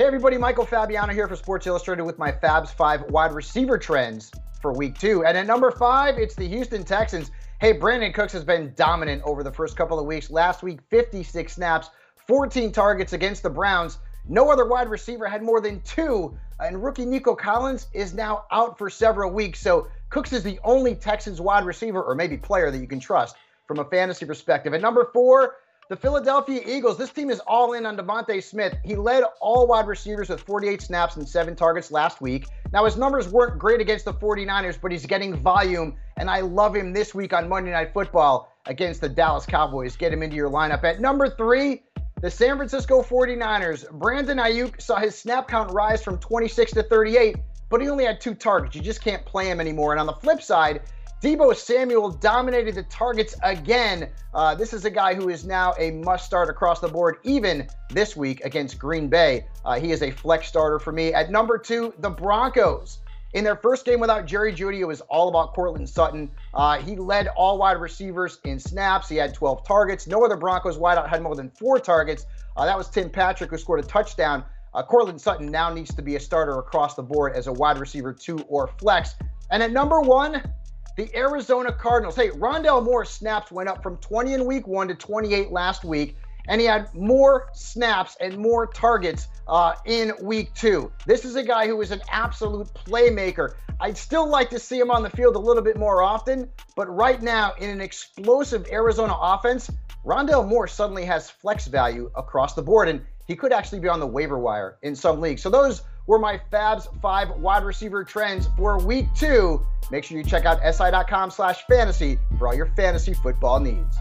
Hey everybody, Michael Fabiano here for Sports Illustrated with my Fabs 5 wide receiver trends for week 2. And at number 5, it's the Houston Texans. Hey, Brandon Cooks has been dominant over the first couple of weeks. Last week, 56 snaps, 14 targets against the Browns. No other wide receiver had more than 2. And rookie Nico Collins is now out for several weeks. So Cooks is the only Texans wide receiver, or maybe player, that you can trust from a fantasy perspective. At number 4, the Philadelphia Eagles. This team is all in on Devontae Smith. He led all wide receivers with 48 snaps and 7 targets last week. Now, his numbers weren't great against the 49ers, but he's getting volume, and I love him this week on Monday Night Football against the Dallas Cowboys. Get him into your lineup. At number 3, the San Francisco 49ers. Brandon Ayuk saw his snap count rise from 26 to 38, but he only had 2 targets. You just can't play him anymore. And on the flip side, Deebo Samuel dominated the targets again. This is a guy who is now a must start across the board, even this week against Green Bay. He is a flex starter for me. At number 2, the Broncos. In their first game without Jerry Jeudy, it was all about Courtland Sutton. He led all wide receivers in snaps. He had 12 targets. No other Broncos wideout had more than 4 targets. That was Tim Patrick, who scored a touchdown. Courtland Sutton now needs to be a starter across the board as a wide receiver 2 or flex. And at number 1, the Arizona Cardinals. Hey, Rondale Moore's snaps went up from 20 in week 1 to 28 last week, and he had more snaps and more targets in week 2. This is a guy who is an absolute playmaker. I'd still like to see him on the field a little bit more often, but right now, in an explosive Arizona offense, Rondale Moore suddenly has flex value across the board, and he could actually be on the waiver wire in some leagues. So those were my Fabs 5 wide receiver trends for week 2. Make sure you check out si.com/fantasy for all your fantasy football needs.